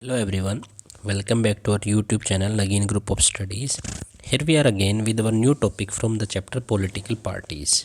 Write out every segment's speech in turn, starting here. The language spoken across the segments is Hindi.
Hello everyone, welcome back to our YouTube channel Nagin Group of Studies. Here we are again with our new topic from the chapter Political Parties.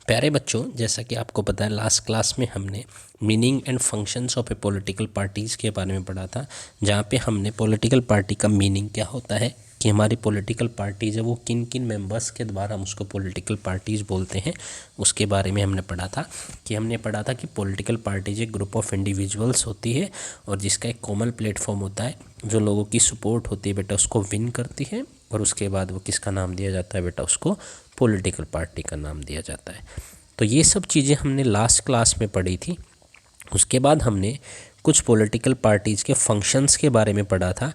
प्यारे बच्चों, जैसा कि आपको पता है लास्ट क्लास में हमने meaning and functions of a political parties के बारे में पढ़ा था, जहाँ पे हमने पॉलिटिकल पार्टी का मीनिंग क्या होता है कि हमारी पॉलिटिकल पार्टीज़ है वो किन किन मेंबर्स के द्वारा हम उसको पॉलिटिकल पार्टीज़ बोलते हैं, उसके बारे में हमने पढ़ा था। हमने पढ़ा था कि पॉलिटिकल पार्टीज़ एक ग्रुप ऑफ इंडिविजुअल्स होती है और जिसका एक कॉमन प्लेटफॉर्म होता है, जो लोगों की सपोर्ट होती है बेटा उसको विन करती है, और उसके बाद वो किसका नाम दिया जाता है बेटा, उसको पॉलिटिकल पार्टी का नाम दिया जाता है। तो ये सब चीज़ें हमने लास्ट क्लास में पढ़ी थी। उसके बाद हमने कुछ पॉलिटिकल पार्टीज़ के फंक्शंस के बारे में पढ़ा था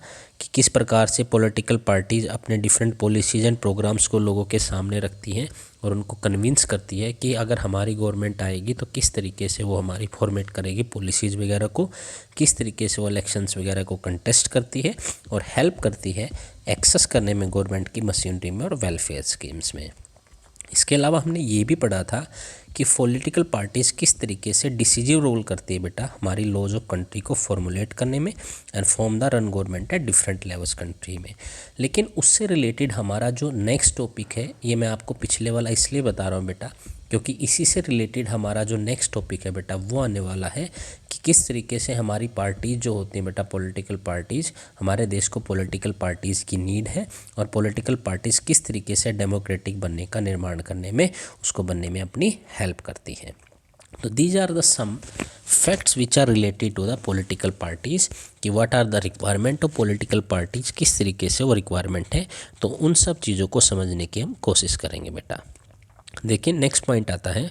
कि किस प्रकार से पॉलिटिकल पार्टीज़ अपने डिफरेंट पॉलिसीज़ एंड प्रोग्राम्स को लोगों के सामने रखती हैं और उनको कन्विंस करती है कि अगर हमारी गवर्नमेंट आएगी तो किस तरीके से वो हमारी फॉर्मेट करेगी पॉलिसीज़ वगैरह को, किस तरीके से वो इलेक्शंस वगैरह को कंटेस्ट करती है और हेल्प करती है एक्सेस करने में गवर्नमेंट की मशीनरी में और वेलफेयर स्कीम्स में। इसके अलावा हमने ये भी पढ़ा था कि पॉलिटिकल पार्टीज़ किस तरीके से डिसीजिव रोल करती है बेटा हमारी लॉज ऑफ कंट्री को फॉर्मुलेट करने में and form the run government at different levels country में। लेकिन उससे रिलेटेड हमारा जो नेक्स्ट टॉपिक है, ये मैं आपको पिछले वाला इसलिए बता रहा हूँ बेटा क्योंकि इसी से रिलेटेड हमारा जो नेक्स्ट टॉपिक है बेटा वो आने वाला है कि किस तरीके से हमारी पार्टीज़ जो होती हैं बेटा पॉलिटिकल पार्टीज़, हमारे देश को पॉलिटिकल पार्टीज़ की नीड है और पॉलिटिकल पार्टीज़ किस तरीके से डेमोक्रेटिक बनने का निर्माण करने में, उसको बनने में अपनी हेल्प करती है। तो these are the some facts which are related to the political parties कि what are the requirement of political parties, किस तरीके से वो रिक्वायरमेंट है। तो उन सब चीज़ों को समझने की हम कोशिश करेंगे बेटा। देखिए नेक्स्ट पॉइंट आता है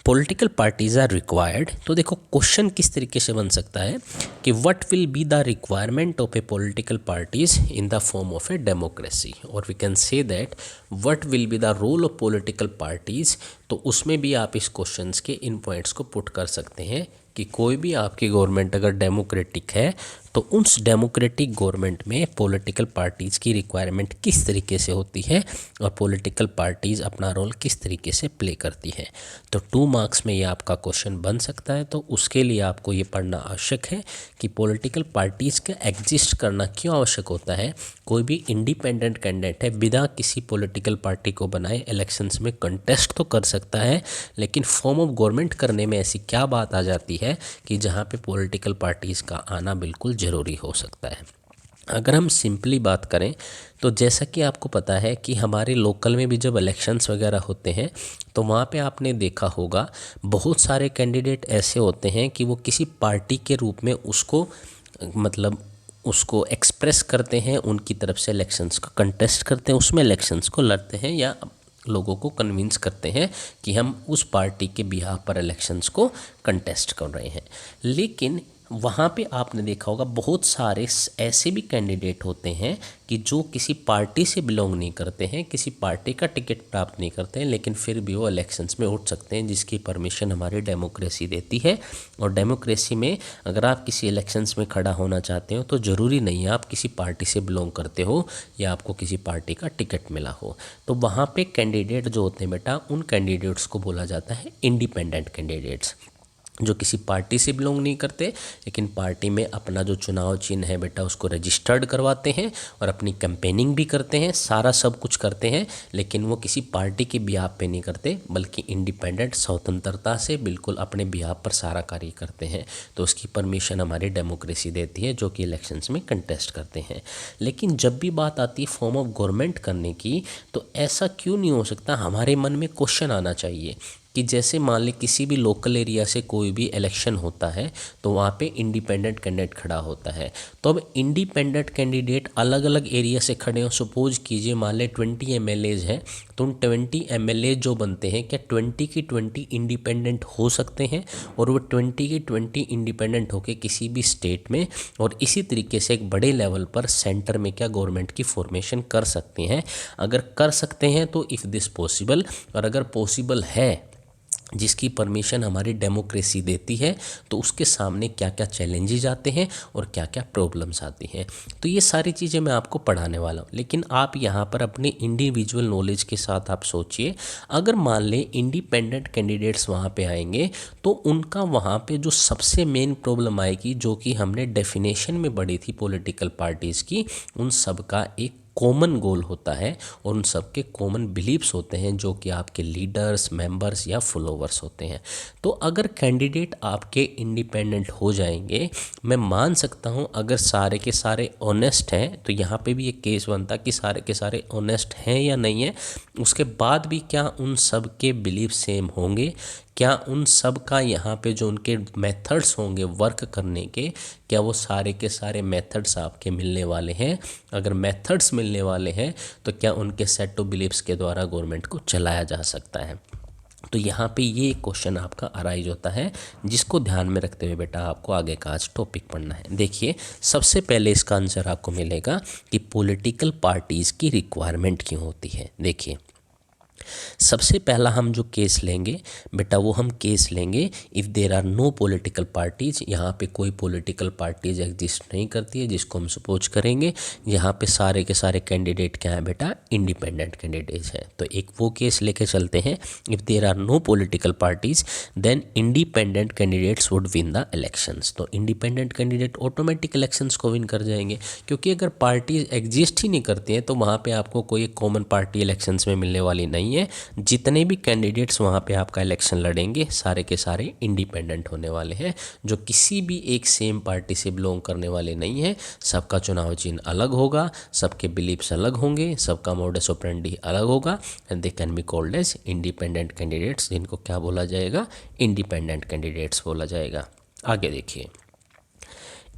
पॉलिटिकल पार्टीज़ आर रिक्वायर्ड। तो देखो क्वेश्चन किस तरीके से बन सकता है कि what will be the requirement of a political parties in the form of a democracy, और we can say that what will be the role of political parties. तो उसमें भी आप इस क्वेश्चंस के इन पॉइंट्स को पुट कर सकते हैं कि कोई भी आपकी गवर्नमेंट अगर डेमोक्रेटिक है तो उस डेमोक्रेटिक गवर्नमेंट में पॉलिटिकल पार्टीज़ की रिक्वायरमेंट किस तरीके से होती है और पॉलिटिकल पार्टीज़ अपना रोल किस तरीके से प्ले करती है। तो 2 मार्क्स में ये आपका क्वेश्चन बन सकता है। तो उसके लिए आपको ये पढ़ना आवश्यक है कि पॉलिटिकल पार्टीज़ का एग्जिस्ट करना क्यों आवश्यक होता है। कोई भी इंडिपेंडेंट कैंडिडेट है बिना किसी पॉलिटिकल पार्टी को बनाए इलेक्शंस में कंटेस्ट तो कर सकता है, लेकिन फॉर्म ऑफ गवर्नमेंट करने में ऐसी क्या बात आ जाती है कि जहाँ पे पॉलिटिकल पार्टीज़ का आना बिल्कुल ज़रूरी हो सकता है। अगर हम सिंपली बात करें तो जैसा कि आपको पता है कि हमारे लोकल में भी जब इलेक्शंस वगैरह होते हैं तो वहाँ पे आपने देखा होगा बहुत सारे कैंडिडेट ऐसे होते हैं कि वो किसी पार्टी के रूप में उसको उसको एक्सप्रेस करते हैं, उनकी तरफ से इलेक्शंस का कंटेस्ट करते हैं, उसमें इलेक्शंस को लड़ते हैं या लोगों को कन्विंस करते हैं कि हम उस पार्टी के बिहाफ पर इलेक्शंस को कंटेस्ट कर रहे हैं। लेकिन वहाँ पे आपने देखा होगा बहुत सारे ऐसे भी कैंडिडेट होते हैं कि जो किसी पार्टी से बिलोंग नहीं करते हैं, किसी पार्टी का टिकट प्राप्त नहीं करते हैं, लेकिन फिर भी वो इलेक्शंस में उठ सकते हैं, जिसकी परमिशन हमारी डेमोक्रेसी देती है। और डेमोक्रेसी में अगर आप किसी इलेक्शंस में खड़ा होना चाहते हो तो ज़रूरी नहीं है आप किसी पार्टी से बिलोंग करते हो या आपको किसी पार्टी का टिकट मिला हो। तो वहाँ पे कैंडिडेट जो होते हैं बेटा, उन कैंडिडेट्स को बोला जाता है इंडिपेंडेंट कैंडिडेट्स, जो किसी पार्टी से बिलोंग नहीं करते लेकिन पार्टी में अपना जो चुनाव चिन्ह है बेटा उसको रजिस्टर्ड करवाते हैं और अपनी कैंपेनिंग भी करते हैं, सारा सब कुछ करते हैं, लेकिन वो किसी पार्टी के बिहाफ पे नहीं करते बल्कि इंडिपेंडेंट स्वतंत्रता से बिल्कुल अपने बिहाफ पर सारा कार्य करते हैं। तो उसकी परमिशन हमारी डेमोक्रेसी देती है, जो कि इलेक्शंस में कंटेस्ट करते हैं। लेकिन जब भी बात आती है फॉर्म ऑफ गवर्नमेंट करने की, तो ऐसा क्यों नहीं हो सकता, हमारे मन में क्वेश्चन आना चाहिए कि जैसे मान ली किसी भी लोकल एरिया से कोई भी इलेक्शन होता है तो वहाँ पे इंडिपेंडेंट कैंडिडेट खड़ा होता है। तो अब इंडिपेंडेंट कैंडिडेट अलग अलग एरिया से खड़े हो, सपोज कीजिए मान लें 20 MLAs हैं, तो उन 20 MLA जो बनते हैं क्या 20 की 20 इंडिपेंडेंट हो सकते हैं और वो 20 की 20 इंडिपेंडेंट होकर किसी भी स्टेट में और इसी तरीके से एक बड़े लेवल पर सेंटर में क्या गवर्नमेंट की फॉर्मेशन कर सकते हैं। अगर कर सकते हैं तो इफ़ दिस पॉसिबल, और अगर पॉसिबल है जिसकी परमिशन हमारी डेमोक्रेसी देती है, तो उसके सामने क्या क्या चैलेंजेस आते हैं और क्या क्या प्रॉब्लम्स आती हैं। तो ये सारी चीज़ें मैं आपको पढ़ाने वाला हूँ। लेकिन आप यहाँ पर अपने इंडिविजुअल नॉलेज के साथ आप सोचिए, अगर मान लें इंडिपेंडेंट कैंडिडेट्स वहाँ पे आएंगे तो उनका वहाँ पे जो सबसे मेन प्रॉब्लम आएगी, जो कि हमने डेफिनेशन में पढ़ी थी पॉलिटिकल पार्टीज़ की, उन सब का एक कॉमन गोल होता है और उन सब के कॉमन बिलीव्स होते हैं, जो कि आपके लीडर्स, मेंबर्स या फॉलोवर्स होते हैं। तो अगर कैंडिडेट आपके इंडिपेंडेंट हो जाएंगे, मैं मान सकता हूं अगर सारे के सारे ऑनेस्ट हैं, तो यहाँ पे भी एक केस बनता कि सारे के सारे ऑनेस्ट हैं या नहीं है। उसके बाद भी क्या उन सब के बिलीव सेम होंगे, क्या उन सब का यहाँ पे जो उनके मेथड्स होंगे वर्क करने के, क्या वो सारे के सारे मेथड्स आपके मिलने वाले हैं। अगर मेथड्स मिलने वाले हैं तो क्या उनके सेट ऑफ बिलीव्स के द्वारा गवर्नमेंट को चलाया जा सकता है। तो यहाँ पे ये क्वेश्चन आपका अराइज होता है, जिसको ध्यान में रखते हुए बेटा आपको आगे का आज टॉपिक पढ़ना है। देखिए, सबसे पहले इसका आंसर आपको मिलेगा कि पॉलिटिकल पार्टीज़ की रिक्वायरमेंट क्यों होती है। देखिए, सबसे पहला हम जो केस लेंगे बेटा, वो हम केस लेंगे if there are no political parties. यहाँ पे कोई पॉलिटिकल पार्टीज एग्जिस्ट नहीं करती है, जिसको हम सपोज करेंगे यहाँ पे सारे के सारे कैंडिडेट क्या है बेटा, इंडिपेंडेंट कैंडिडेट्स है। तो एक वो केस लेके चलते हैं, if there are no political parties then independent candidates would win the elections. तो इंडिपेंडेंट कैंडिडेट ऑटोमेटिक इलेक्शंस को विन कर जाएंगे, क्योंकि अगर पार्टीज एग्जिस्ट ही नहीं करती हैं तो वहाँ पे आपको कोई एक कॉमन पार्टी इलेक्शंस में मिलने वाली नहीं है। जितने भी कैंडिडेट्स वहाँ पे आपका इलेक्शन लड़ेंगे सारे के सारे इंडिपेंडेंट होने वाले हैं, जो किसी भी एक सेम पार्टी से बिलोंग करने वाले नहीं हैं। सबका चुनाव चिन्ह अलग होगा, सबके बिलीव्स अलग होंगे, सबका मोडस ऑपरेंडी अलग होगा, and they can be called as independent candidates, जिनको क्या बोला जाएगा, इंडिपेंडेंट कैंडिडेट्स बोला जाएगा। आगे देखिए,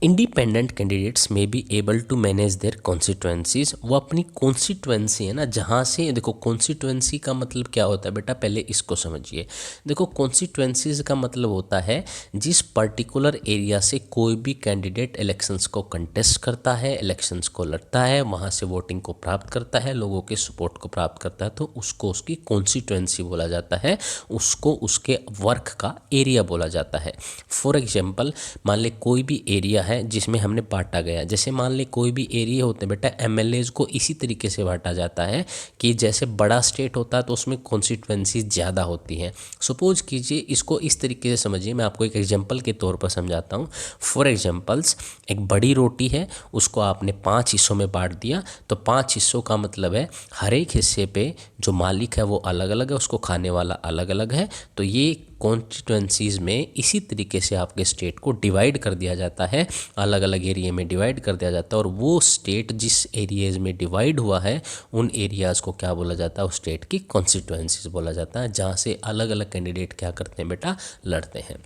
इंडिपेंडेंट कैंडिडेट्स में be able to manage their constituencies. वो अपनी कॉन्स्टिट्यूएंसी है ना, जहाँ से देखो कॉन्स्टिट्यूएंसी का मतलब क्या होता है बेटा, पहले इसको समझिए। देखो, कॉन्स्टिट्यूएंसीज का मतलब होता है जिस पर्टिकुलर एरिया से कोई भी कैंडिडेट इलेक्शंस को कंटेस्ट करता है, इलेक्शंस को लड़ता है, वहाँ से वोटिंग को प्राप्त करता है, लोगों के सपोर्ट को प्राप्त करता है, तो उसको उसकी कॉन्स्टिट्यूएंसी बोला जाता है, उसको उसके वर्क का एरिया बोला जाता है। फॉर एग्जाम्पल, मान ले कोई भी एरिया है जिसमें हमने बांटा गया, जैसे मान ले कोई भी एरिया होते हैं बेटा, एमएलएज को इसी तरीके से बांटा जाता है कि जैसे बड़ा स्टेट होता है तो उसमें कॉन्स्टिट्यूएंसी ज़्यादा होती है। सपोज कीजिए, इसको इस तरीके से समझिए, मैं आपको एक एग्जांपल के तौर पर समझाता हूँ। फॉर एग्जांपल्स, एक बड़ी रोटी है, उसको आपने 5 हिस्सों में बांट दिया, तो 5 हिस्सों का मतलब है हर एक हिस्से पे जो मालिक है वो अलग अलग है, उसको खाने वाला अलग अलग है। तो ये कॉन्स्टिट्यूएंसीज़ में इसी तरीके से आपके स्टेट को डिवाइड कर दिया जाता है, अलग अलग एरिया में डिवाइड कर दिया जाता है, और वो स्टेट जिस एरियाज में डिवाइड हुआ है उन एरियाज़ को क्या बोला जाता है, उस स्टेट की कॉन्स्टिट्यूएंसीज बोला जाता है, जहाँ से अलग अलग कैंडिडेट क्या करते हैं बेटा, लड़ते हैं।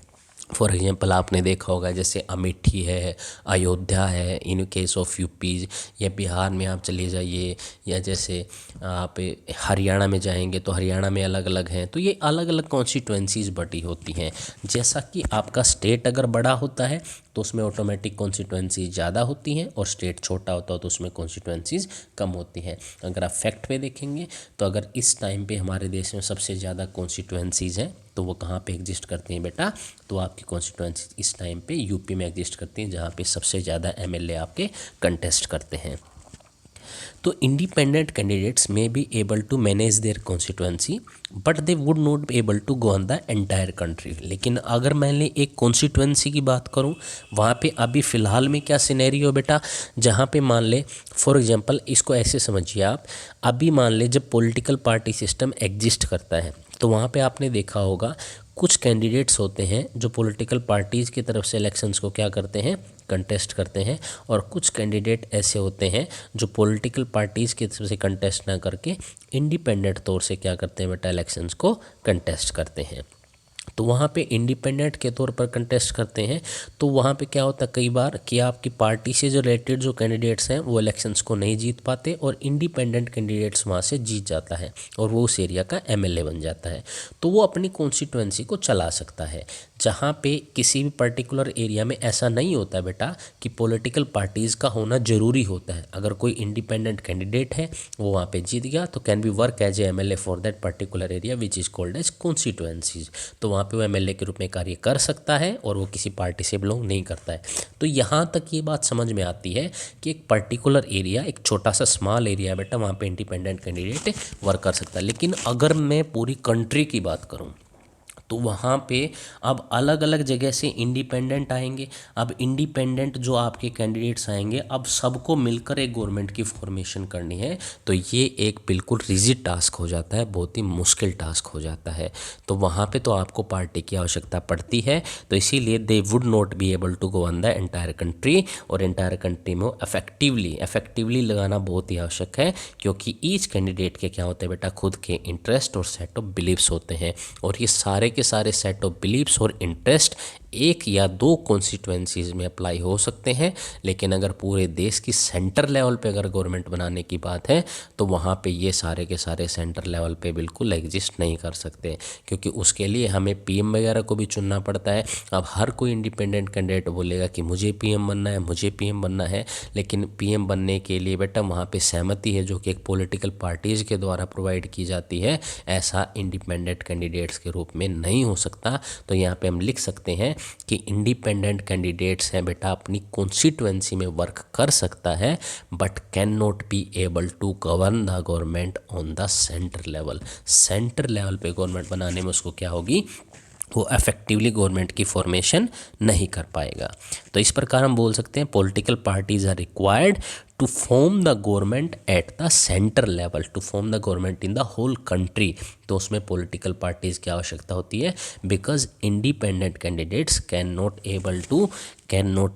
फॉर एग्जांपल, आपने देखा होगा जैसे अमेठी है, अयोध्या है, इन केस ऑफ यूपी, या बिहार में आप चले जाइए, या जैसे आप हरियाणा में जाएंगे तो हरियाणा में अलग अलग हैं। तो ये अलग अलग कॉन्स्टिट्यूएंसीज बटी होती हैं। जैसा कि आपका स्टेट अगर बड़ा होता है तो उसमें ऑटोमेटिक कॉन्स्टिट्यूएंसीज ज़्यादा होती हैं, और स्टेट छोटा होता है तो उसमें कॉन्स्टिट्यूएंसीज कम होती हैं। अगर आप फैक्ट पे देखेंगे तो अगर इस टाइम पे हमारे देश में सबसे ज़्यादा कॉन्स्टिट्यूएंसीज हैं तो वो कहाँ पे एग्जिस्ट करती हैं बेटा, तो आपकी कॉन्स्टिट्यूएंसी इस टाइम पे यूपी में एग्जिस्ट करती हैं, जहाँ पे सबसे ज़्यादा एमएलए आपके कंटेस्ट करते हैं। तो इंडिपेंडेंट कैंडिडेट्स में be able to manage their constituency but they would not be able to go on the entire country. लेकिन अगर मैंने एक कॉन्स्टिट्यूएंसी की बात करूं, वहाँ पे अभी फ़िलहाल में क्या सिनेरियो बेटा, जहाँ पे मान ले, फॉर एग्जांपल इसको ऐसे समझिए आप, अभी मान ले जब पॉलिटिकल पार्टी सिस्टम एग्जिस्ट करता है तो वहाँ पे आपने देखा होगा कुछ कैंडिडेट्स होते हैं जो पॉलिटिकल पार्टीज़ की तरफ से इलेक्शंस को क्या करते हैं, कंटेस्ट करते हैं, और कुछ कैंडिडेट ऐसे होते हैं जो पॉलिटिकल पार्टीज़ की तरफ से कंटेस्ट ना करके इंडिपेंडेंट तौर से क्या करते हैं बेटा, इलेक्शंस को कंटेस्ट करते हैं। तो वहाँ पे इंडिपेंडेंट के तौर पर कंटेस्ट करते हैं। तो वहाँ पे क्या होता है कई बार कि आपकी पार्टी से जो रिलेटेड जो कैंडिडेट्स हैं वो इलेक्शंस को नहीं जीत पाते और इंडिपेंडेंट कैंडिडेट्स वहाँ से जीत जाता है और वो उस एरिया का एमएलए बन जाता है। तो वो अपनी कॉन्स्टिट्यूएंसी को चला सकता है। जहाँ पे किसी भी पर्टिकुलर एरिया में ऐसा नहीं होता है बेटा कि पॉलिटिकल पार्टीज़ का होना ज़रूरी होता है। अगर कोई इंडिपेंडेंट कैंडिडेट है वो वहाँ पे जीत गया तो can be work as a MLA for that particular area which is called as constituencies. तो वहाँ पे वो एमएलए के रूप में कार्य कर सकता है और वो किसी पार्टी से बिलोंग नहीं करता है। तो यहाँ तक ये बात समझ में आती है कि एक पर्टिकुलर एरिया, एक छोटा सा स्मॉल एरिया है बेटा, वहाँ पे इंडिपेंडेंट कैंडिडेट वर्क कर सकता है। लेकिन अगर मैं पूरी कंट्री की बात करूँ तो वहाँ पे अब अलग अलग जगह से इंडिपेंडेंट आएंगे। अब इंडिपेंडेंट जो आपके कैंडिडेट्स आएंगे, अब सबको मिलकर एक गवर्नमेंट की फॉर्मेशन करनी है। तो ये एक बिल्कुल रिजिड टास्क हो जाता है, बहुत ही मुश्किल टास्क हो जाता है। तो वहाँ पे तो आपको पार्टी की आवश्यकता पड़ती है। तो इसीलिए they would not be able to govern the entire country, और एंटायर कंट्री में इफेक्टिवली लगाना बहुत ही आवश्यक है, क्योंकि ईच कैंडिडेट के क्या होते हैं बेटा, खुद के इंटरेस्ट और सेट ऑफ बिलीव्स होते हैं। और ये सारे के सारे सेट ऑफ बिलीव्स और इंटरेस्ट एक या दो कॉन्स्टिट्यूएंसीज में अप्लाई हो सकते हैं। लेकिन अगर पूरे देश की सेंटर लेवल पे अगर गवर्नमेंट बनाने की बात है तो वहाँ पे ये सारे के सारे सेंटर लेवल पे बिल्कुल एग्जिस्ट नहीं कर सकते, क्योंकि उसके लिए हमें पीएम वगैरह को भी चुनना पड़ता है। अब हर कोई इंडिपेंडेंट कैंडिडेट बोलेगा कि मुझे पीएम बनना है, मुझे पीएम बनना है, लेकिन पीएम बनने के लिए बेटा वहाँ पे सहमति है जो कि एक पॉलिटिकल पार्टीज़ के द्वारा प्रोवाइड की जाती है। ऐसा इंडिपेंडेंट कैंडिडेट्स के रूप में नहीं हो सकता। तो यहाँ पे हम लिख सकते हैं कि इंडिपेंडेंट कैंडिडेट्स हैं बेटा अपनी कॉन्स्टिट्यूएंसी में वर्क कर सकता है, but can not be able to govern the government on the centre level. Centre level पे गवर्नमेंट बनाने में उसको क्या होगी, वो इफेक्टिवली गवर्नमेंट की फॉर्मेशन नहीं कर पाएगा। तो इस प्रकार हम बोल सकते हैं political parties are required to form the government at the centre level, to form the government in the whole country. तो उसमें पॉलिटिकल पार्टीज़ की आवश्यकता होती है, because independent candidates can not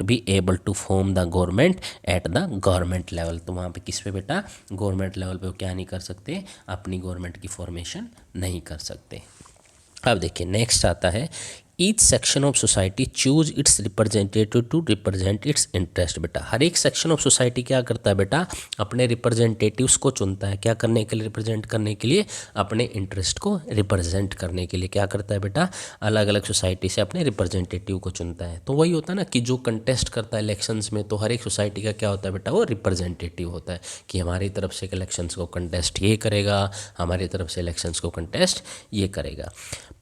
be able to form the government at the government level. तो वहाँ पे किस पे बेटा, गवर्नमेंट लेवल पे वो क्या नहीं कर सकते, अपनी गवर्नमेंट की फॉर्मेशन नहीं कर सकते। अब देखिए नेक्स्ट आता है, each section of society choose its representative to represent its interest. बेटा हर एक सेक्शन ऑफ सोसाइटी क्या करता है बेटा, अपने रिप्रेजेंटेटिव्स को चुनता है। क्या करने के लिए, रिप्रेजेंट करने के लिए, अपने इंटरेस्ट को रिप्रेजेंट करने के लिए क्या करता है बेटा, अलग अलग सोसाइटी से अपने रिप्रेजेंटेटिव को चुनता है। तो वही होता है ना कि जो कंटेस्ट करता है इलेक्शंस में, तो हर एक सोसाइटी का क्या होता है बेटा, वो रिप्रेजेंटेटिव होता है कि हमारी तरफ से इलेक्शंस को कंटेस्ट ये करेगा, हमारी तरफ से इलेक्शंस को कंटेस्ट ये करेगा।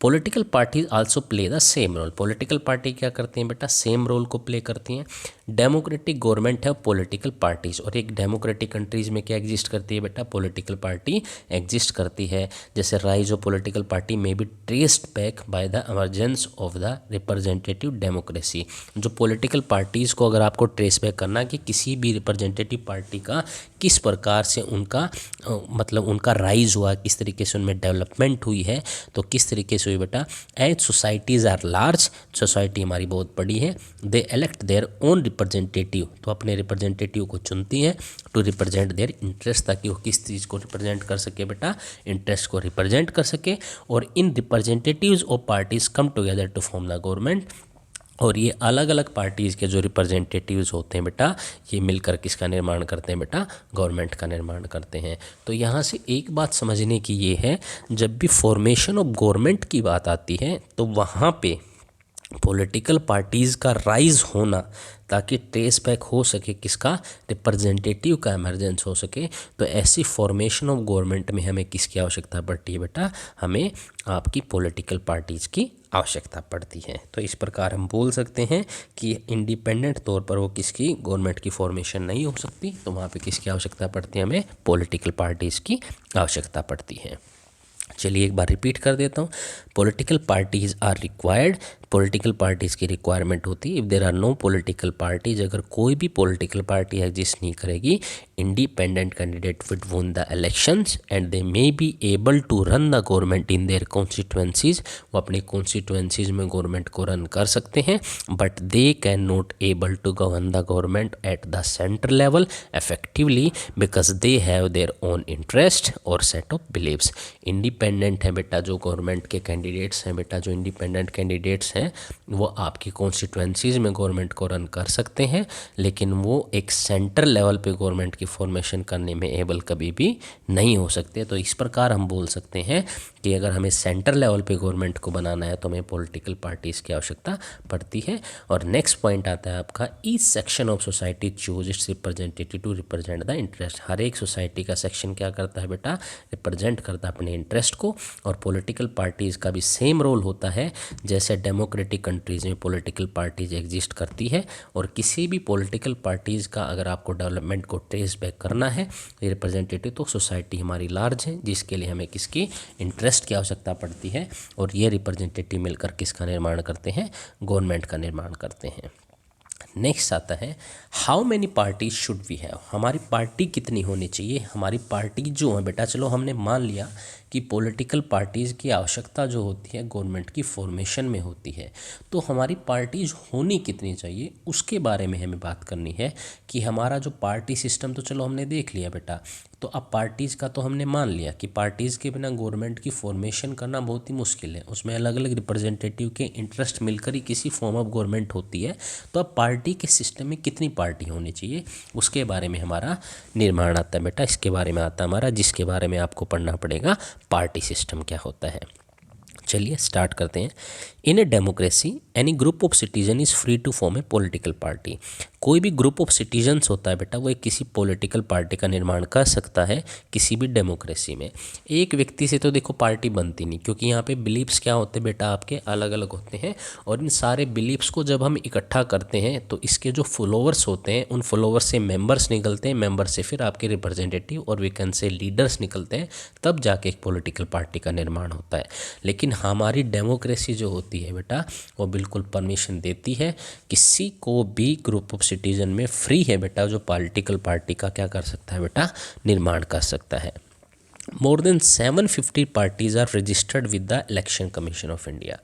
Political parties also play the same role. Political party क्या करती हैं बेटा, सेम रोल को प्ले करती हैं। डेमोक्रेटिक गवर्नमेंट है पॉलिटिकल पार्टीज, और एक डेमोक्रेटिक कंट्रीज़ में क्या एग्जिस्ट करती है बेटा, पॉलिटिकल पार्टी एग्जिस्ट करती है। जैसे राइज ऑफ पॉलिटिकल पार्टी में be traced back by the emergence of the representative democracy. जो पॉलिटिकल पार्टीज़ को अगर आपको ट्रेस बैक करना कि किसी भी रिप्रेजेंटेटिव पार्टी का किस प्रकार से उनका मतलब उनका राइज हुआ, किस तरीके से उनमें डेवलपमेंट हुई है, तो किस तरीके से हुई बेटा, as societies are large, society हमारी बहुत बड़ी है, they elect their own representative, तो अपने रिप्रेजेंटेटिव को चुनती हैं टू रिप्रेजेंट देयर इंटरेस्ट, ताकि वो किस चीज़ को रिप्रेजेंट कर सके बेटा, इंटरेस्ट को रिप्रेजेंट कर सके। और in representatives of parties come together to form the government, और ये अलग अलग पार्टीज़ के जो रिप्रेजेंटेटिव्स होते हैं बेटा, ये मिलकर किसका निर्माण करते हैं बेटा, गवर्नमेंट का निर्माण करते हैं। तो यहाँ से एक बात समझने की ये है, जब भी फॉर्मेशन ऑफ गवर्नमेंट की बात आती है तो वहाँ पे पॉलिटिकल पार्टीज़ का राइज होना, ताकि ट्रेस बैक हो सके किसका, रिप्रेजेंटेटिव का एमरजेंस हो सके। तो ऐसी फॉर्मेशन ऑफ गवर्नमेंट में हमें किसकी आवश्यकता पड़ती है बेटा, हमें आपकी पॉलिटिकल पार्टीज़ की आवश्यकता पड़ती है। तो इस प्रकार हम बोल सकते हैं कि इंडिपेंडेंट तौर पर वो किसकी गवर्नमेंट की फॉर्मेशन नहीं हो सकती, तो वहाँ पे किसकी आवश्यकता पड़ती है, हमें पॉलिटिकल पार्टीज़ की आवश्यकता पड़ती है। चलिए एक बार रिपीट कर देता हूँ, political parties are required political parties की रिक्वायरमेंट होती है। If there are no political parties, अगर कोई भी पॉलिटिकल पार्टी एग्जिस्ट नहीं करेगी, independent candidate will win the elections and they may be able to run the government in their constituencies. वो अपनी कॉन्स्टिट्यूएंसीज में गवर्नमेंट को रन कर सकते हैं, but they can not able to govern the government at the centre level effectively because they have their own interest और सेट ऑफ बिलीव्स। इंडिपेंडेंट है बेटा जो गवर्नमेंट के कैंडिडेट्स हैं, बेटा जो इंडिपेंडेंट कैंडिडेट्स हैं वो आपकी कॉन्स्टिट्यूएंसीज में गवर्नमेंट को रन कर सकते हैं, लेकिन वो एक सेंटर लेवल पे गवर्नमेंट की फॉर्मेशन करने में एबल कभी भी नहीं हो सकते। तो इस प्रकार हम बोल सकते हैं कि अगर हमें सेंटर लेवल पे गवर्नमेंट को बनाना है तो हमें पॉलिटिकल पार्टीज़ की आवश्यकता पड़ती है। और नेक्स्ट पॉइंट आता है आपका, each section of society choose its representative to represent the interest. हर एक सोसाइटी का सेक्शन क्या करता है बेटा, रिप्रेजेंट करता है अपने इंटरेस्ट को। और पॉलिटिकल पार्टीज़ का भी सेम रोल होता है जैसे डेमोक्रेटिक कंट्रीज़ में पॉलिटिकल पार्टीज एग्जिस्ट करती है। और किसी भी पॉलिटिकल पार्टीज़ का अगर आपको डेवलपमेंट को ट्रेस बैक करना है, रिप्रेजेंटेटिव तो सोसाइटी हमारी लार्ज है जिसके लिए हमें किसकी इंटरेस्ट की आवश्यकता पड़ती है, और ये रिप्रेजेंटेटिव मिलकर किसका निर्माण करते हैं, गवर्नमेंट का निर्माण करते हैं। नेक्स्ट आता है, how many parties should we have. हमारी पार्टी कितनी होनी चाहिए। हमारी पार्टी जो है बेटा, चलो हमने मान लिया कि पॉलिटिकल पार्टीज़ की आवश्यकता जो होती है गवर्नमेंट की फॉर्मेशन में होती है, तो हमारी पार्टीज होनी कितनी चाहिए उसके बारे में हमें बात करनी है कि हमारा जो पार्टी सिस्टम, तो चलो हमने देख लिया बेटा, तो अब पार्टीज़ का तो हमने मान लिया कि पार्टीज़ के बिना गवर्नमेंट की फॉर्मेशन करना बहुत ही मुश्किल है, उसमें अलग अलग रिप्रेजेंटेटिव के इंटरेस्ट मिलकर ही किसी फॉर्म ऑफ गवर्नमेंट होती है। तो अब पार्टी के सिस्टम में कितनी पार्टी होनी चाहिए उसके बारे में हमारा निर्माण आता है बेटा, इसके बारे में आता है हमारा, जिसके बारे में आपको पढ़ना पड़ेगा पार्टी सिस्टम क्या होता है। चलिए स्टार्ट करते हैं। In a democracy any group of citizen is free to form a political party. कोई भी ग्रुप ऑफ सिटीजन्स होता है बेटा वो एक किसी पॉलिटिकल पार्टी का निर्माण कर सकता है किसी भी डेमोक्रेसी में। एक व्यक्ति से तो देखो पार्टी बनती नहीं, क्योंकि यहाँ पे बिलीव्स क्या होते हैं बेटा आपके अलग अलग होते हैं, और इन सारे बिलीव्स को जब हम इकट्ठा करते हैं तो इसके जो फॉलोअर्स होते हैं उन फॉलोअर्स से मेंबर्स निकलते हैं, मेंबर से फिर आपके रिप्रेजेंटेटिव और वी कैन से लीडर्स निकलते हैं, तब जाके एक पॉलिटिकल पार्टी का निर्माण होता है। लेकिन हमारी डेमोक्रेसी जो होती है बेटा वो बिल्कुल परमिशन देती है किसी को भी ग्रुप ऑफ सिटीजन में फ्री है बेटा जो पॉलिटिकल पार्टी का क्या कर सकता है बेटा, निर्माण कर सकता है। More than 750 parties are registered with the Election Commission of India.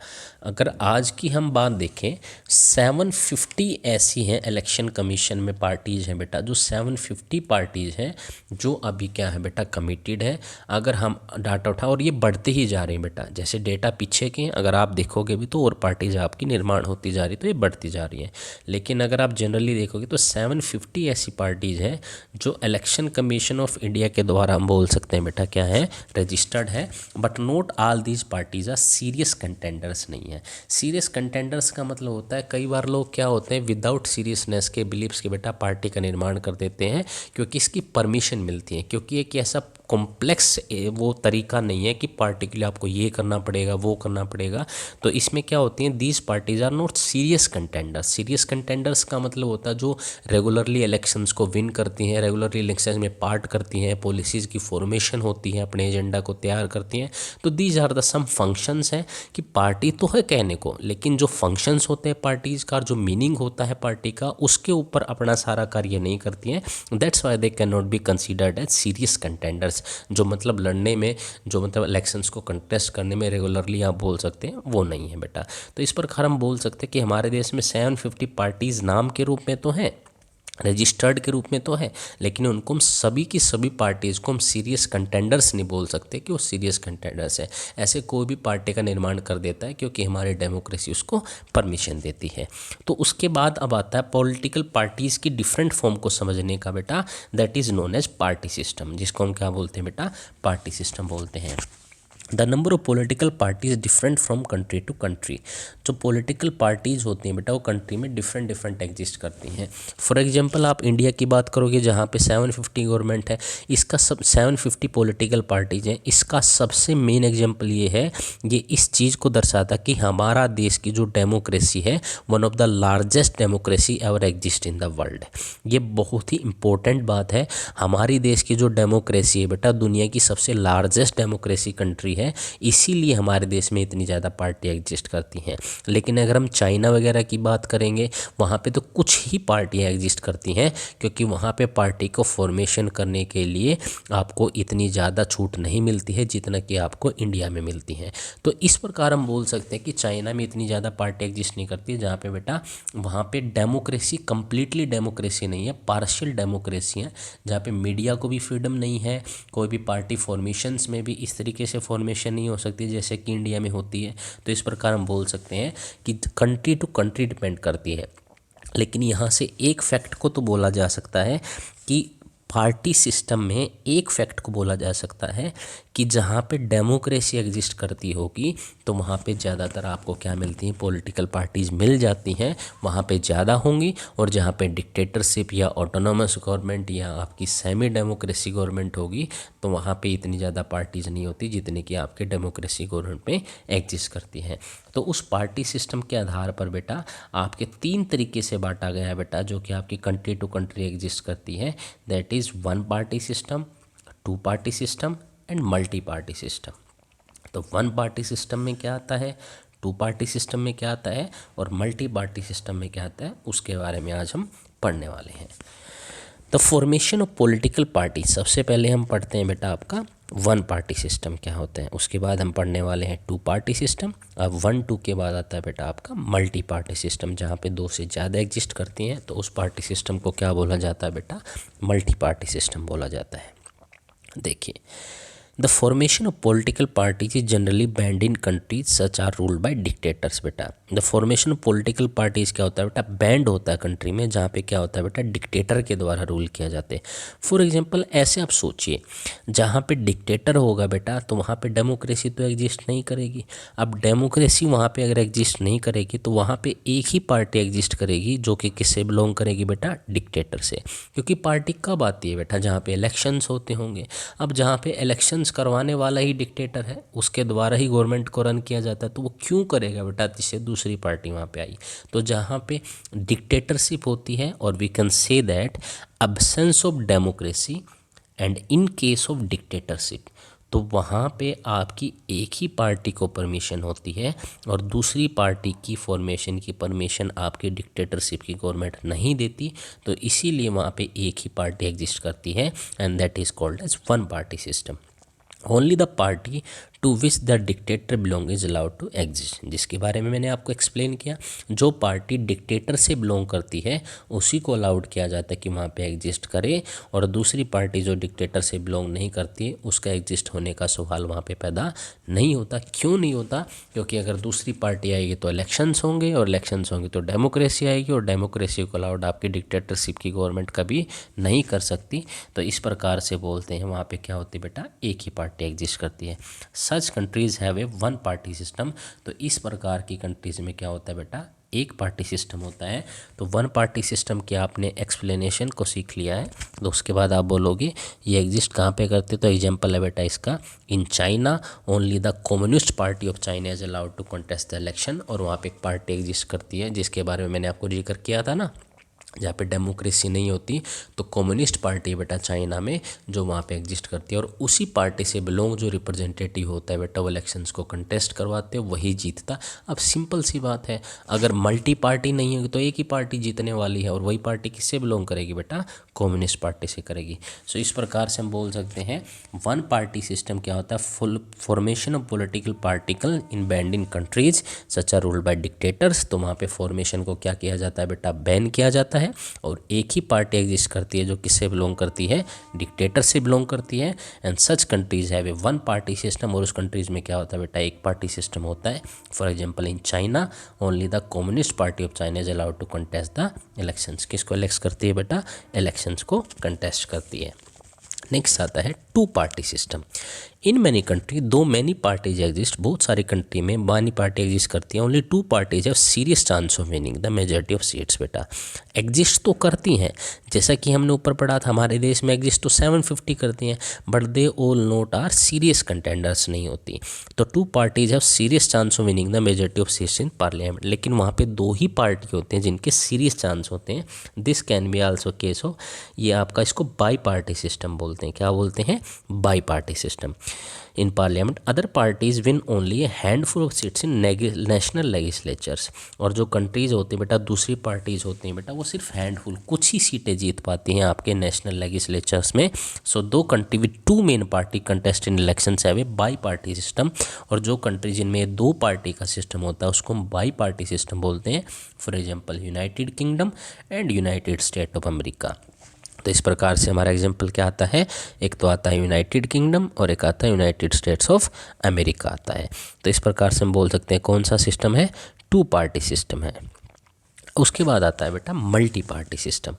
अगर आज की हम बात देखें 750 ऐसी हैं इलेक्शन कमीशन में पार्टीज़ हैं बेटा, जो 750 पार्टीज़ हैं जो अभी क्या है बेटा कमिटेड है। अगर हम डाटा उठाएं और ये बढ़ते ही जा रहे हैं बेटा, जैसे डेटा पीछे के हैं अगर आप देखोगे भी तो और पार्टीज़ आपकी निर्माण होती जा रही तो ये बढ़ती जा रही है। लेकिन अगर आप जनरली देखोगे तो 750 ऐसी पार्टीज़ हैं जो इलेक्शन कमीशन ऑफ इंडिया के द्वारा हम बोल सकते हैं बेटा क्या है, रजिस्टर्ड है। But not all these parties are serious contenders नहीं है। सीरियस कंटेंडर्स का मतलब होता है कई बार लोग क्या होते हैं विदाउट सीरियसनेस के बिलीव्स के बेटा पार्टी का निर्माण कर देते हैं क्योंकि इसकी परमिशन मिलती है, क्योंकि एक ऐसा कॉम्प्लेक्स वो तरीका नहीं है कि पार्टी के लिए आपको ये करना पड़ेगा वो करना पड़ेगा। तो इसमें क्या होती हैं, these parties are not serious contenders. Serious contenders का मतलब होता है जो रेगुलरली इलेक्शंस को विन करती हैं, रेगुलरली इलेक्शंस में पार्ट करती हैं, पॉलिसीज़ की फॉर्मेशन होती है, अपने एजेंडा को तैयार करती हैं। तो these are the some functions हैं कि पार्टी तो है कहने को, लेकिन जो फंक्शंस होते हैं पार्टीज़ का, जो मीनिंग होता है पार्टी का, उसके ऊपर अपना सारा कार्य नहीं करती हैं। That's why they can not be considered as serious contenders. जो मतलब लड़ने में, जो मतलब इलेक्शंस को कंटेस्ट करने में रेगुलरली आप बोल सकते हैं वो नहीं है बेटा। तो इस प्रकार हम बोल सकते हैं कि हमारे देश में 750 पार्टीज़ नाम के रूप में तो हैं, रजिस्टर्ड के रूप में तो है, लेकिन उनको हम सभी की सभी पार्टीज़ को हम सीरियस कंटेंडर्स नहीं बोल सकते कि वो सीरियस कंटेंडर्स है। ऐसे कोई भी पार्टी का निर्माण कर देता है क्योंकि हमारी डेमोक्रेसी उसको परमिशन देती है। तो उसके बाद अब आता है पॉलिटिकल पार्टीज़ की डिफरेंट फॉर्म को समझने का बेटा, that is known as party system, जिसको हम क्या बोलते हैं बेटा, पार्टी सिस्टम बोलते हैं। The number of political parties different from country to country. जो पॉलिटिकल पार्टीज़ होती हैं बेटा वो कंट्री में डिफरेंट एग्जिस्ट करती हैं। फॉर एग्जांपल आप इंडिया की बात करोगे जहाँ पे 750 गवर्नमेंट है, इसका सब 750 पॉलिटिकल पार्टीज़ हैं। इसका सबसे मेन एग्जांपल ये है, ये इस चीज़ को दर्शाता कि हमारा देश की जो डेमोक्रेसी है one of the largest democracy ever exist in the world. ये बहुत ही इंपॉर्टेंट बात है। हमारी देश की जो डेमोक्रेसी है बेटा दुनिया की सबसे लार्जेस्ट डेमोक्रेसी कंट्री है, है, इसीलिए हमारे देश में इतनी ज़्यादा पार्टियाँ एग्जिस्ट करती हैं। लेकिन अगर हम चाइना वगैरह की बात करेंगे, वहाँ पे तो कुछ ही पार्टियाँ एग्जिस्ट करती हैं, क्योंकि वहाँ पे पार्टी को फॉर्मेशन करने के लिए आपको इतनी ज़्यादा छूट नहीं मिलती है जितना कि आपको इंडिया में मिलती है। तो इस प्रकार हम बोल सकते हैं कि चाइना में इतनी ज़्यादा पार्टी एग्जिस्ट नहीं करती है, जहाँ पे बेटा वहाँ पे डेमोक्रेसी कंप्लीटली डेमोक्रेसी नहीं है, पार्शियल डेमोक्रेसी है, जहाँ पे मीडिया को भी फ्रीडम नहीं है, कोई भी पार्टी फॉर्मेशंस में भी इस तरीके से फॉर्मेशन नहीं हो सकती जैसे कि इंडिया में होती है। तो इस प्रकार हम बोल सकते हैं कि कंट्री टू कंट्री डिपेंड करती है। लेकिन यहाँ से एक फैक्ट को तो बोला जा सकता है कि पार्टी सिस्टम में एक फैक्ट को बोला जा सकता है कि जहाँ पे डेमोक्रेसी एग्जिस्ट करती होगी तो वहाँ पे ज़्यादातर आपको क्या मिलती हैं, पॉलिटिकल पार्टीज़ मिल जाती हैं, वहाँ पे ज़्यादा होंगी। और जहाँ पे डिक्टेटरशिप या ऑटोनोमस गवर्नमेंट या आपकी सेमी डेमोक्रेसी गवर्नमेंट होगी तो वहाँ पे इतनी ज़्यादा पार्टीज़ नहीं होती जितनी कि आपके डेमोक्रेसी गवर्नमेंट में एग्जिस्ट करती हैं। तो उस पार्टी सिस्टम के आधार पर बेटा आपके 3 तरीके से बांटा गया है बेटा, जो कि आपकी कंट्री टू कंट्री एग्जिस्ट करती है। That is 1 party system, 2 party system and multi party system. तो 1 पार्टी सिस्टम में क्या आता है, 2 पार्टी सिस्टम में क्या आता है और मल्टी पार्टी सिस्टम में क्या आता है, उसके बारे में आज हम पढ़ने वाले हैं। The formation of political party, सबसे पहले हम पढ़ते हैं बेटा आपका 1 पार्टी सिस्टम क्या होता है, उसके बाद हम पढ़ने वाले हैं 2 पार्टी सिस्टम। अब 1-2 के बाद आता है बेटा आपका मल्टी पार्टी सिस्टम, जहाँ पे 2 से ज़्यादा एग्जिस्ट करती हैं। तो उस पार्टी सिस्टम को क्या बोला जाता है बेटा, मल्टी पार्टी सिस्टम बोला जाता है। देखिए, the formation of political parties is generally banned in countries such are ruled by dictators. बेटा the formation of political parties क्या होता है बेटा, बैंड होता है कंट्री में जहाँ पे क्या होता है बेटा, डिक्टेटर के द्वारा रूल किया जाते हैं। फॉर एग्जांपल ऐसे आप सोचिए, जहाँ पे डिक्टेटर होगा बेटा तो वहाँ पे डेमोक्रेसी तो एग्जिस्ट नहीं करेगी। अब डेमोक्रेसी वहाँ पे अगर एग्जिस्ट नहीं करेगी तो वहाँ पे एक ही पार्टी एग्जिस्ट करेगी जो कि किससे बिलोंग करेगी बेटा, डिक्टेटर से। क्योंकि पार्टी कब आती है बेटा, जहाँ पे इलेक्शंस होते होंगे। अब जहाँ पे इलेक्शंस करवाने वाला ही डिक्टेटर है, उसके द्वारा ही गवर्नमेंट को रन किया जाता है, तो वो क्यों करेगा बेटा जिससे दूसरी पार्टी वहाँ पे आई। तो जहाँ पे डिक्टेटरशिप होती है, और we can say that absence of democracy and in case of dictatorship, तो वहाँ पे आपकी एक ही पार्टी को परमिशन होती है और दूसरी पार्टी की फॉर्मेशन की परमिशन आपके डिक्टेटरशिप की गवर्नमेंट नहीं देती। तो इसीलिए वहाँ पे एक ही पार्टी एग्जिस्ट करती है, and that is called as 1 party system. Only the party to which the dictator belong is allowed to exist, जिसके बारे में मैंने आपको एक्सप्लेन किया। जो पार्टी डिक्टेटर से बिलोंग करती है उसी को अलाउड किया जाता है कि वहाँ पे एग्जिस्ट करे, और दूसरी पार्टी जो डिक्टेटर से बिलोंग नहीं करती है उसका एग्जिस्ट होने का सवाल वहाँ पे पैदा नहीं होता। क्यों नहीं होता, क्योंकि अगर दूसरी पार्टी आएगी तो इलेक्शंस होंगे, और इलेक्शंस होंगे तो डेमोक्रेसी आएगी, और डेमोक्रेसी को अलाउड आपकी डिक्टेटरशिप की गवर्नमेंट कभी नहीं कर सकती। तो इस प्रकार से बोलते हैं वहाँ पे क्या होती है बेटा, एक ही पार्टी एग्जिस्ट करती है। Such countries have a 1 party system. तो इस प्रकार की कंट्रीज में क्या होता है बेटा, एक पार्टी सिस्टम होता है। तो 1 पार्टी सिस्टम के आपने एक्सप्लेनेशन को सीख लिया है, तो उसके बाद आप बोलोगे ये एग्जिस्ट कहाँ पे करते। तो एग्जांपल है बेटा इसका, in China only the communist party of China is allowed to contest the election. और वहाँ पे एक पार्टी एग्जिस्ट करती है जिसके बारे में मैंने आपको जिक्र किया था ना, जहाँ पे डेमोक्रेसी नहीं होती, तो कम्युनिस्ट पार्टी बेटा चाइना में जो वहाँ पे एग्जिस्ट करती है, और उसी पार्टी से बिलोंग जो रिप्रेजेंटेटिव होता है बेटा वो इलेक्शंस को कंटेस्ट करवाते हैं, वही जीतता। अब सिंपल सी बात है, अगर मल्टी पार्टी नहीं होगी तो एक ही पार्टी जीतने वाली है, और वही पार्टी किससे बिलोंग करेगी बेटा, कम्युनिस्ट पार्टी से करेगी। सो इस प्रकार से हम बोल सकते हैं 1 पार्टी सिस्टम क्या होता है, full formation of political particle in band in countries such are ruled by dictators. तो वहाँ पे फॉर्मेशन को क्या किया जाता है बेटा, बैन किया जाता है, और एक ही पार्टी एग्जिस्ट करती है जो किससे बिलोंग करती है, डिक्टेटर से बिलोंग करती है। And such countries have a 1 party system. और उस कंट्रीज में क्या होता है बेटा, एक पार्टी सिस्टम होता है। For example in China only the communist party of China is allowed to contest the elections. किसको इलेक्ट करती है बेटा, इलेक्शंस को कंटेस्ट करती है। नेक्स्ट आता है 2 party system. In many country दो मैनी पार्टीज एग्जिस्ट, बहुत सारी कंट्री में बानी पार्टी एग्जिस्ट करती हैं, only 2 parties have serious chance of winning the majority of seats. बेटा एग्जिस्ट तो करती हैं, जैसा कि हमने ऊपर पढ़ा था, हमारे देश में एग्जिस्ट तो 750 करती हैं, but they all not are serious contenders नहीं होती। तो 2 parties have serious chance of winning the majority of seats in parliament. लेकिन वहाँ पे 2 ही पार्टी होते हैं जिनके सीरियस चांस होते हैं। This can be also case of, ये आपका इसको बाई पार्टी सिस्टम बोलते हैं। बोलते हैं, क्या बोलते हैं, bi party system. In parliament other parties win only A handful of seats in national legislatures. और जो कंट्रीज़ होती हैं बेटा, दूसरी पार्टीज़ होती हैं बेटा, वो सिर्फ हैंडफुल कुछ ही सीटें जीत पाती हैं आपके नेशनल लेजिस्लेचर्स में। सो दो country with two main party contest in elections have a bi party system. और जो कंट्री जिनमें दो पार्टी का सिस्टम होता है उसको हम बाई पार्टी सिस्टम बोलते हैं। For example United kingdom and United state of America. तो इस प्रकार से हमारा एग्जाम्पल क्या आता है, एक तो आता है यूनाइटेड किंगडम और एक आता है यूनाइटेड स्टेट्स ऑफ अमेरिका आता है। तो इस प्रकार से हम बोल सकते हैं कौन सा सिस्टम है, टू पार्टी सिस्टम है। उसके बाद आता है बेटा multi party system.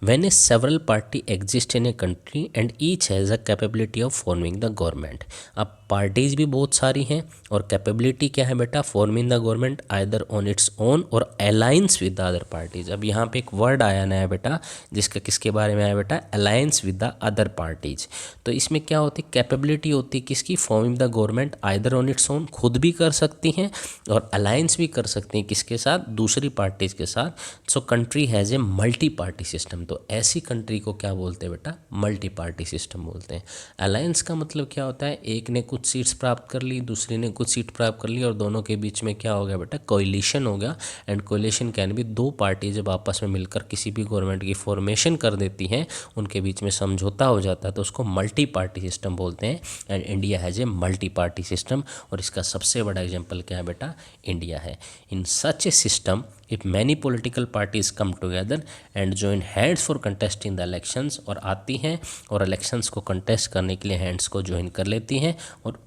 When a several party exist in a country and each has a capability of forming the government. अब पार्टीज़ भी बहुत सारी हैं और कैपेबिलिटी क्या है बेटा, forming the government either on its own और alliance with the other parties. अब यहाँ पे एक वर्ड आया नया बेटा, जिसका किसके बारे में आया बेटा, alliance with the other parties. तो इसमें क्या होती है, कैपेबिलिटी होती है किसकी, forming the government either on its own, खुद भी कर सकती हैं और अलायंस भी कर सकती हैं किसके साथ, दूसरी पार्टीज़ के साथ। सो country has a multi party system. तो ऐसी कंट्री को क्या बोलते हैं बेटा, मल्टी पार्टी सिस्टम बोलते हैं। अलायंस का मतलब क्या होता है, एक ने कुछ सीट्स प्राप्त कर ली, दूसरे ने कुछ सीट प्राप्त कर ली और दोनों के बीच में क्या हो गया बेटा, कोलिशन हो गया। एंड कोलिशन कैन भी, दो पार्टी जब आपस में मिलकर किसी भी गवर्नमेंट की फॉर्मेशन कर देती हैं, उनके बीच में समझौता हो जाता है, तो उसको मल्टी पार्टी सिस्टम बोलते हैं। And India has a multi party system. और इसका सबसे बड़ा एग्जाम्पल क्या है बेटा, इंडिया है। In such a system if many political parties come together and join hands for contesting the elections, और आती हैं और इलेक्शंस को कंटेस्ट करने के लिए हैंड्स को ज्वाइन कर लेती हैं और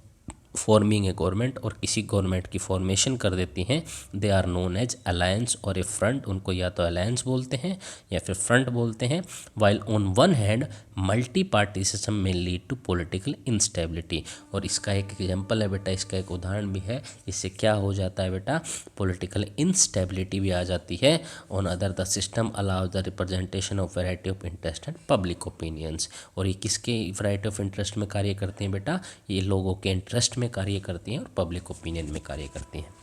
फॉर्मिंग ए गवर्नमेंट, और किसी गवर्नमेंट की फॉर्मेशन कर देती हैं। They are known as alliance और ए फ्रंट। उनको या तो अलायंस बोलते हैं या फिर फ्रंट बोलते हैं। While on one hand multi party system में लीड टू पॉलिटिकल इंस्टेबिलिटी। और इसका एक एग्जाम्पल है बेटा, इसका एक उदाहरण भी है। इससे क्या हो जाता है बेटा, पॉलिटिकल इंस्टेबिलिटी भी आ जाती है। On other the system allows the representation of variety of interest and public opinions. और ये किसके वैरायटी ऑफ इंटरेस्ट में कार्य करते हैं बेटा, ये लोगों के इंटरेस्ट में कार्य करती हैं और पब्लिक ओपिनियन में कार्य करती हैं।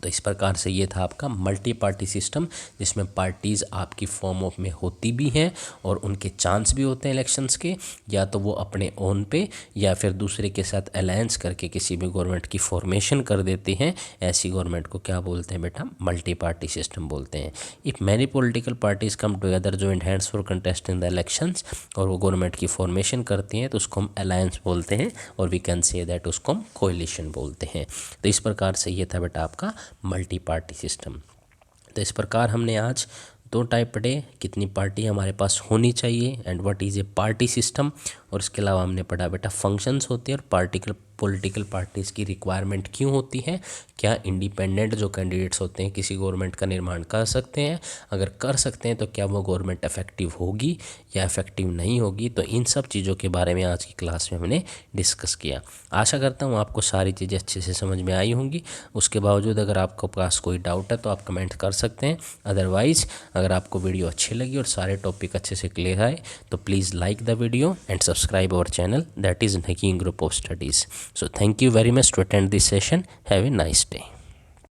तो इस प्रकार से ये था आपका मल्टी पार्टी सिस्टम, जिसमें पार्टीज़ आपकी फॉर्म ऑफ में होती भी हैं और उनके चांस भी होते हैं इलेक्शंस के, या तो वो अपने ओन पे या फिर दूसरे के साथ अलायंस करके किसी भी गवर्नमेंट की फॉर्मेशन कर देती हैं। ऐसी गवर्नमेंट को क्या बोलते हैं बेटा, मल्टी पार्टी सिस्टम बोलते हैं। If many political parties come together joint hands for contesting the elections, और वो गवर्नमेंट की फॉर्मेशन करती हैं, तो उसको हम अलायंस बोलते हैं। और वी कैन से दैट उसको हम कोएलिशन बोलते हैं। तो इस प्रकार से ये था बेटा आपका मल्टी पार्टी सिस्टम। तो इस प्रकार हमने आज दो टाइप पढ़े, कितनी पार्टी हमारे पास होनी चाहिए and what is a party system. और इसके अलावा हमने पढ़ा बेटा फंक्शंस होते हैं और पॉलिटिकल पार्टीज़ की रिक्वायरमेंट क्यों होती है, क्या इंडिपेंडेंट जो कैंडिडेट्स होते हैं किसी गवर्नमेंट का निर्माण कर सकते हैं, अगर कर सकते हैं तो क्या वो गवर्नमेंट इफेक्टिव होगी या इफेक्टिव नहीं होगी। तो इन सब चीज़ों के बारे में आज की क्लास में हमने डिस्कस किया। आशा करता हूँ आपको सारी चीज़ें अच्छे से समझ में आई होंगी। उसके बावजूद अगर आपको पास कोई डाउट है तो आप कमेंट कर सकते हैं। अदरवाइज़ अगर आपको वीडियो अच्छी लगी और सारे टॉपिक अच्छे से क्लियर आए तो please like the video and subscribe our channel, that is Nagin Group of Studies. So thank you very much to attend this session. Have a nice day.